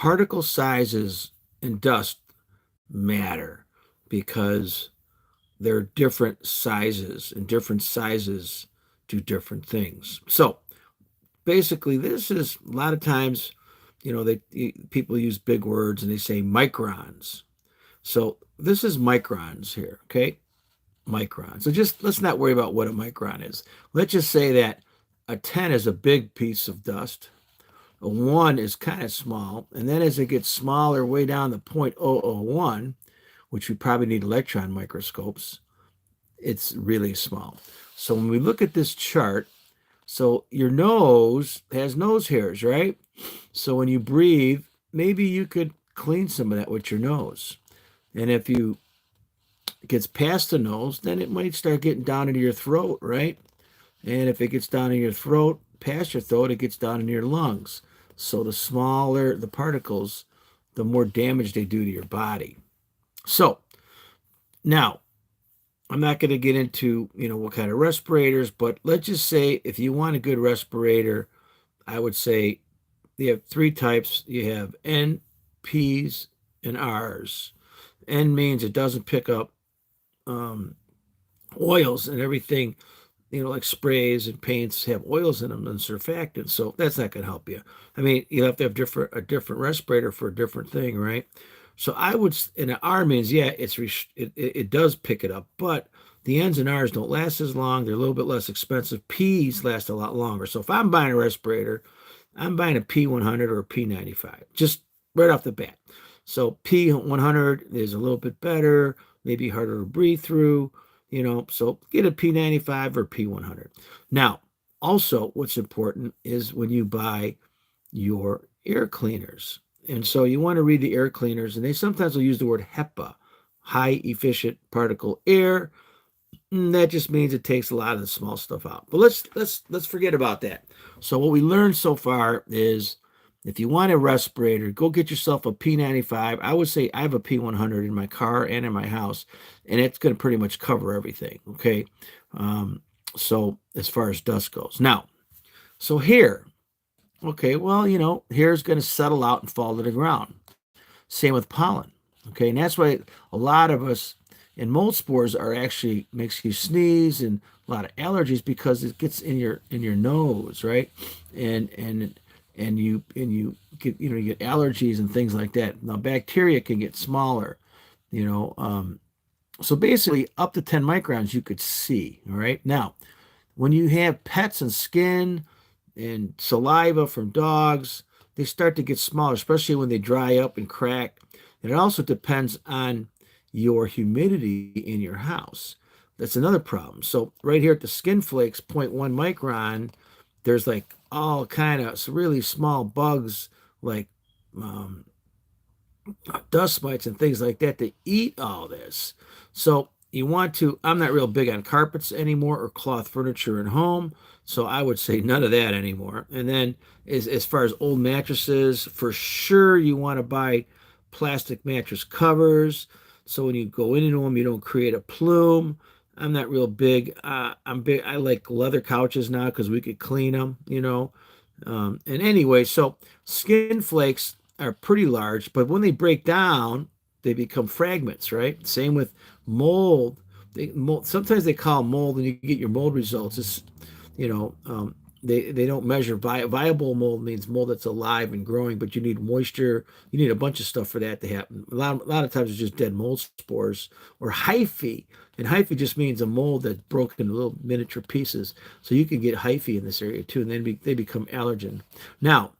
particle sizes in dust matter because they're different sizes, and different sizes do different things. So basically, this is a lot of times, people use big words and they say microns. So this is microns here, okay? Micron. So just let's not worry about what a micron is. Let's just say that a 10 is a big piece of dust. A 1 is kind of small. And then as it gets smaller, way down to 0.001, which we probably need electron microscopes, it's really small. So when we look at this chart, so your nose has nose hairs, right? So when you breathe, maybe you could clean some of that with your nose. And if you gets past the nose, then it might start getting down into your throat, right? And if it gets down in your throat, past your throat, it gets down into your lungs. So the smaller the particles, the more damage they do to your body. So now, I'm not going to get into, what kind of respirators, but let's just say if you want a good respirator, I would say you have three types. You have N, P's, and R's. N means it doesn't pick up oils and everything, like sprays and paints have oils in them and surfactants. So that's not going to help you. I mean, you have to have a different respirator for a different thing, right? So I would, and an R means, yeah, it does pick it up, but the N's and R's don't last as long. They're a little bit less expensive. P's last a lot longer. So if I'm buying a respirator, I'm buying a P100 or a P95, just right off the bat. So P100 is a little bit better, maybe harder to breathe through, so get a P95 or P100. Now, also what's important is when you buy your air cleaners. And so you want to read the air cleaners, and they sometimes will use the word HEPA, high efficient particle air. That just means it takes a lot of the small stuff out. But let's forget about that. So what we learned so far is if you want a respirator, go get yourself a P95. I would say I have a P100 in my car and in my house, and it's going to pretty much cover everything, okay? So as far as dust goes. Now, so hair. Okay, well, hair is going to settle out and fall to the ground. Same with pollen, okay? And that's why a lot of us, and mold spores are actually makes you sneeze and a lot of allergies because it gets in your nose, right? And you get you get allergies and things like that. Now bacteria can get smaller, so basically up to 10 microns you could see. All right. Now, when you have pets and skin and saliva from dogs, they start to get smaller, especially when they dry up and crack. And it also depends on your humidity in your house. That's another problem. So right here at the skin flakes, 0.1 micron, there's like all kind of really small bugs like dust mites and things like that eat all this. So you want to, I'm not real big on carpets anymore or cloth furniture in home. So I would say none of that anymore. And then as far as old mattresses, for sure you want to buy plastic mattress covers. So when you go into them, you don't create a plume. I'm not real big. I'm big. I like leather couches now because we could clean them, And anyway, so skin flakes are pretty large, but when they break down, they become fragments, right? Same with mold. Sometimes they call mold, and you get your mold results. It's, they don't measure viable mold means mold that's alive and growing, but you need moisture. You need a bunch of stuff for that to happen. A lot of times it's just dead mold spores or hyphae. And hyphae just means a mold that's broken into little miniature pieces. So you can get hyphae in this area too, and then they become allergen. Now,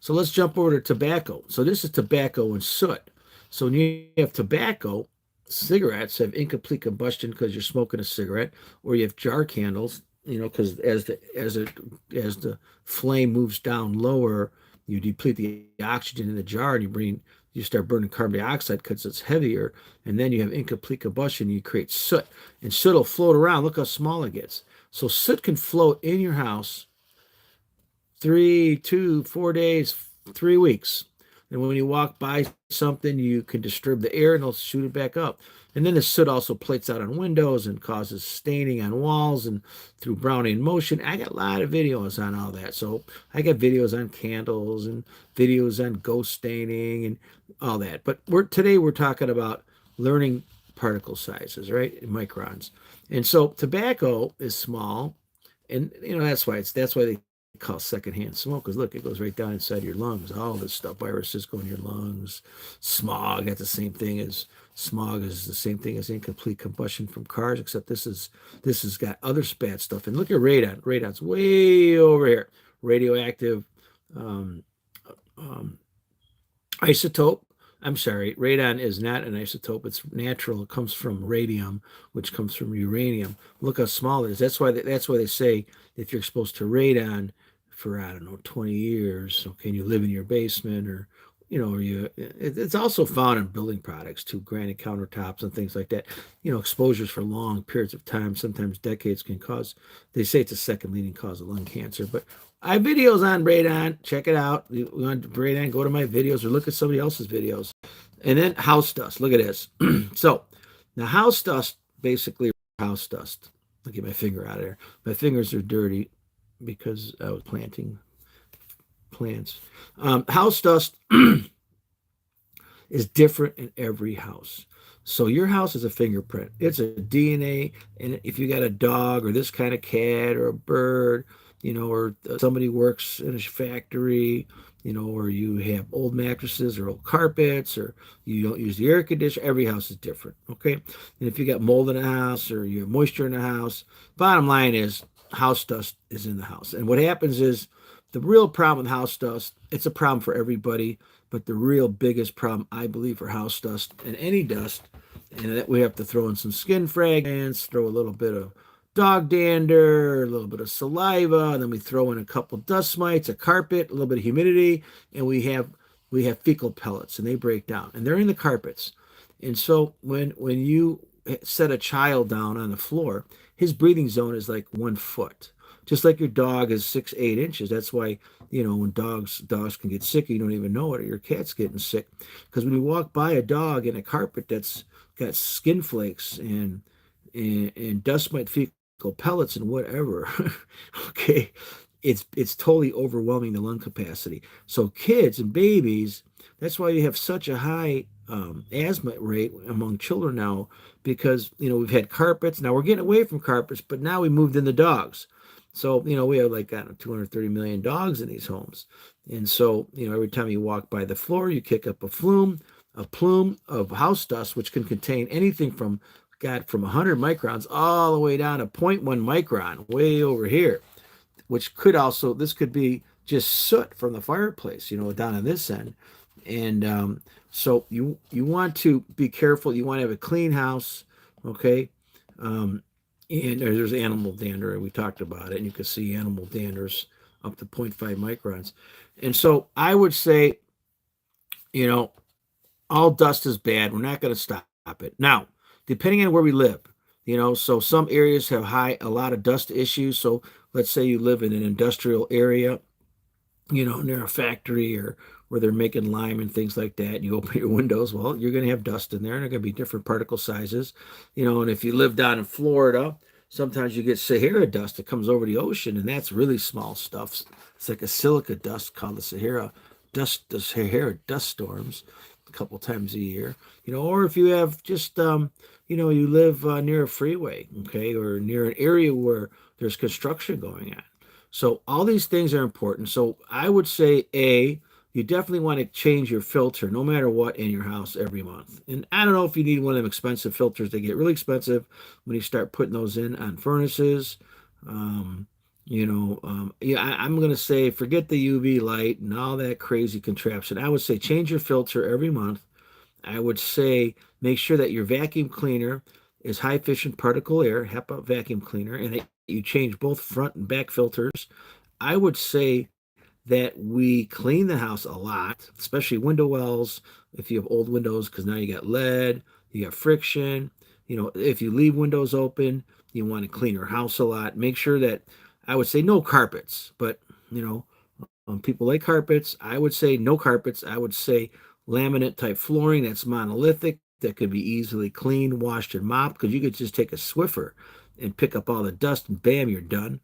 so let's jump over to tobacco. So this is tobacco and soot. So when you have tobacco, cigarettes have incomplete combustion because you're smoking a cigarette, or you have jar candles, because as the flame moves down lower, you deplete the oxygen in the jar, and you start burning carbon dioxide because it's heavier, and then you have incomplete combustion. You create soot, and soot will float around. Look how small it gets. So soot can float in your house 3, 2, 4 days, 3 weeks. And when you walk by something, you can disturb the air and it'll shoot it back up. And then the soot also plates out on windows and causes staining on walls and through browning motion. I got a lot of videos on all that. So I got videos on candles and videos on ghost staining and all that. But today we're talking about learning particle sizes, right? In microns. And so tobacco is small, and that's why they call secondhand smoke, because look, it goes right down inside your lungs. All this stuff, viruses go in your lungs. Smog is the same thing as incomplete combustion from cars, except this has got other bad stuff. And look at radon. Radon's way over here. Radioactive um, um, isotope. I'm sorry, radon is not an isotope. It's natural. It comes from radium, which comes from uranium. Look how small it is. That's why they say if you're exposed to radon for, I don't know, 20 years, okay, and you live in your basement, or it's also found in building products too, granite countertops and things like that. Exposures for long periods of time, sometimes decades, can cause. They say it's a second leading cause of lung cancer, but I have videos on radon. Check it out. You want radon? Go to my videos or look at somebody else's videos. And then house dust. Look at this. So now house dust, basically house dust. I'll get my finger out of there. My fingers are dirty because I was planting plants. House dust is different in every house. So your house is a fingerprint. It's a DNA, and if you got a dog or this kind of cat or a bird, or somebody works in a factory, or you have old mattresses or old carpets, or you don't use the air conditioner, every house is different, okay? And if you got mold in the house or you have moisture in the house, bottom line is house dust is in the house. And what happens is the real problem with house dust, it's a problem for everybody, but the real biggest problem, I believe, for house dust and any dust, and that we have to throw in some skin fragments, throw a little bit of dog dander, a little bit of saliva, and then we throw in a couple dust mites, a carpet, a little bit of humidity, and we have fecal pellets, and they break down, and they're in the carpets. And so when you set a child down on the floor, his breathing zone is like 1 foot. Just like your dog is 6, 8 inches. That's why, when dogs can get sick, you don't even know it, or your cat's getting sick. Because when you walk by a dog in a carpet that's got skin flakes and dust mite fecal pellets and whatever, okay, it's totally overwhelming the lung capacity. So kids and babies, that's why you have such a high asthma rate among children now, because we've had carpets. Now we're getting away from carpets, but now we moved into dogs. So, we have like, I don't know, 230 million dogs in these homes. And so, every time you walk by the floor, you kick up a plume of house dust, which can contain anything from 100 microns all the way down to 0.1 micron, way over here, which this could be just soot from the fireplace, down on this end. And so you want to be careful. You want to have a clean house, okay? And there's animal dander. We talked about it, and you can see animal danders up to 0.5 microns. And so I would say, all dust is bad. We're not going to stop it. Now, depending on where we live, so some areas have a lot of dust issues. So let's say you live in an industrial area, near a factory or where they're making lime and things like that, and you open your windows, well, you're going to have dust in there, and they're going to be different particle sizes, and if you live down in Florida, sometimes you get Sahara dust that comes over the ocean, and that's really small stuff. It's like a silica dust called the Sahara dust storms a couple times a year, or if you have just, you live near a freeway, okay, or near an area where there's construction going on. So all these things are important. So I would say, you definitely want to change your filter no matter what in your house every month. And I don't know if you need one of them expensive filters. They get really expensive when you start putting those in on furnaces. I'm going to say forget the UV light and all that crazy contraption. I would say change your filter every month. I would say make sure that your vacuum cleaner is high efficient particle air, HEPA vacuum cleaner, and that you change both front and back filters. I would say that we clean the house a lot, especially window wells. If you have old windows, because now you got lead, you got friction. If you leave windows open, you want to clean your house a lot. Make sure that, I would say no carpets, but People like carpets. I would say no carpets. I would say laminate type flooring that's monolithic, that could be easily cleaned, washed, and mopped, because you could just take a Swiffer and pick up all the dust and bam, you're done.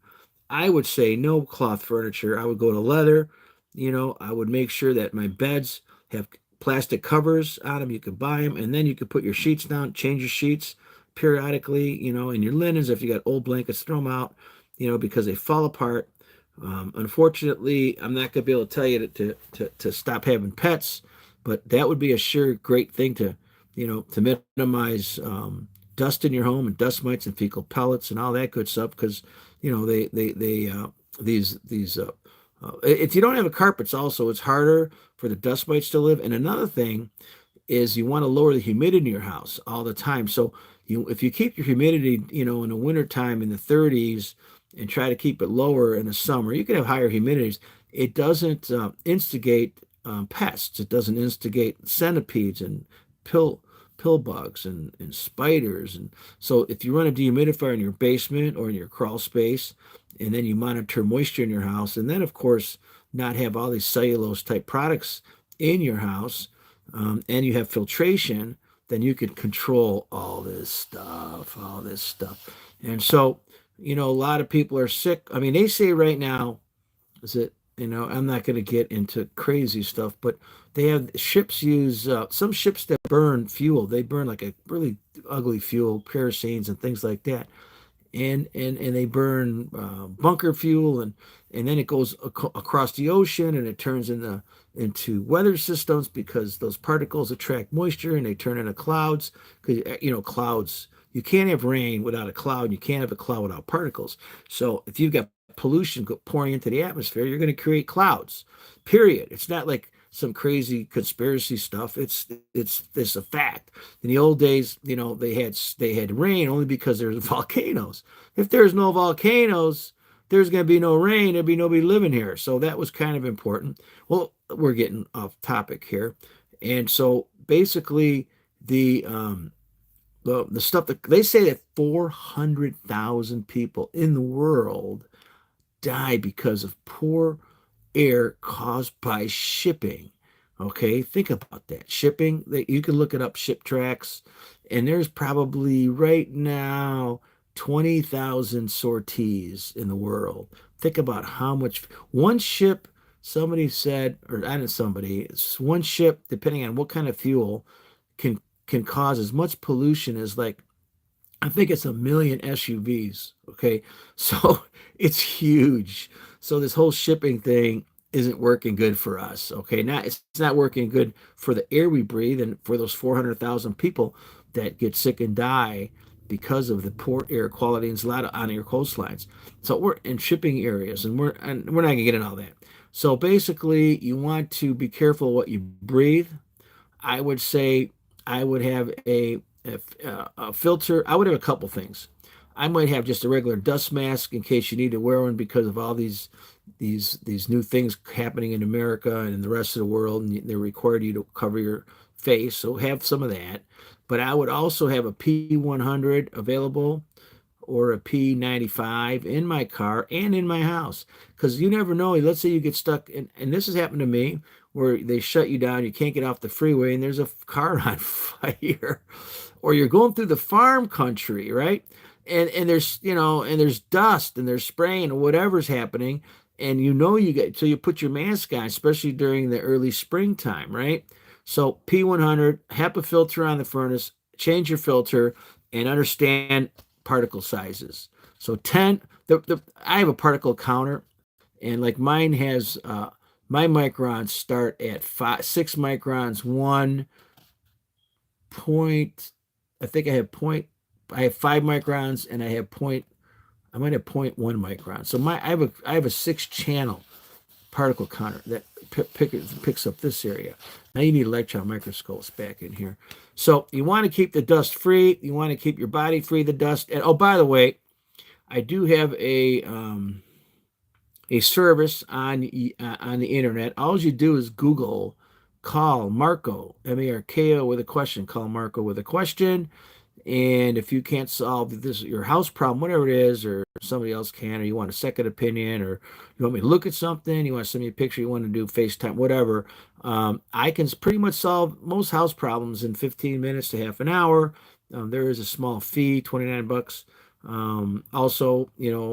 I would say no cloth furniture. I would go to leather. I would make sure that my beds have plastic covers on them. You could buy them, and then you could put your sheets down, change your sheets periodically, and your linens. If you got old blankets, throw them out, because they fall apart. Unfortunately, I'm not going to be able to tell you to stop having pets, but that would be a sure great thing to minimize dust in your home and dust mites and fecal pellets and all that good stuff, because they these if you don't have a carpets, also it's harder for the dust mites to live. And another thing is you want to lower the humidity in your house all the time. So if you keep your humidity, in the wintertime in the 30s and try to keep it lower in the summer, you can have higher humidities. It doesn't instigate pests. It doesn't instigate centipedes and pill bugs and spiders. And so if you run a dehumidifier in your basement or in your crawl space, and then you monitor moisture in your house, and then of course not have all these cellulose type products in your house, and you have filtration, then you can control all this stuff. And so, a lot of people are sick. I mean, they say right now, is it, I'm not going to get into crazy stuff, but they have ships use some ships that burn fuel. They burn like a really ugly fuel, kerosenes and things like that. And they burn bunker fuel, and then it goes across the ocean, and it turns into weather systems, because those particles attract moisture and they turn into clouds. Because clouds, you can't have rain without a cloud. You can't have a cloud without particles. So if you've got pollution pouring into the atmosphere, you're going to create clouds. Period. It's not like some crazy conspiracy stuff. It's a fact. In the old days, they had rain only because there's volcanoes. If there's no volcanoes, there's going to be no rain. There'd be nobody living here. So that was kind of important. Well, we're getting off topic here, and so basically the stuff that they say that 400,000 people in the world die because of poor air caused by shipping. Okay, think about that. Shipping, you can look it up, ship tracks, and there's probably right now 20,000 sorties in the world. Think about how much one ship, somebody said, or I not somebody, it's one ship, depending on what kind of fuel, can cause as much pollution as, like, I think it's 1 million SUVs. Okay. So it's huge. So this whole shipping thing isn't working good for us. Okay. Now it's not working good for the air we breathe, and for those 400,000 people that get sick and die because of the poor air quality. And a lot of on air coastlines. So we're in shipping areas, and we're not going to get into all that. So basically, you want to be careful what you breathe. I would say I would have a filter. I would have a couple things. I might have just a regular dust mask in case you need to wear one because of all these new things happening in America and in the rest of the world, and they require you to cover your face. So have some of that. But I would also have a P100 available, or a P95 in my car and in my house, because you never know. Let's say you get stuck, and this has happened to me, where they shut you down, you can't get off the freeway, and there's a car on fire, or you're going through the farm country, right? And there's dust, and there's spraying, or whatever's happening, and so you put your mask on, especially during the early springtime, right? So P100, HEPA filter on the furnace, change your filter, and understand particle sizes. So 10, I have a particle counter, and like mine has my microns start at 6 microns, 1 point. I think I have 5 microns, and I might have 0.1 micron. So I have a 6-channel particle counter that picks up this area. Now you need electron microscopes back in here. So you want to keep the dust free. You want to keep your body free of the dust. And oh, by the way, I do have a service on the internet. All you do is Google "call Marko," Marko with a question. Call Marko with a question, And if you can't solve this, your house problem, whatever it is, or somebody else can, or you want a second opinion, or you want me to look at something, you want to send me a picture, you want to do FaceTime, whatever, I can pretty much solve most house problems in 15 minutes to half an hour. There is a small fee, 29 bucks. Also,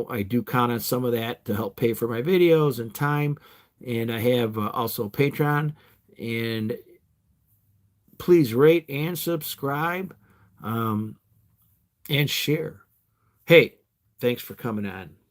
I do count on some of that to help pay for my videos and time. And I have also Patreon. And please rate and subscribe, um, and share. Hey, thanks for coming on.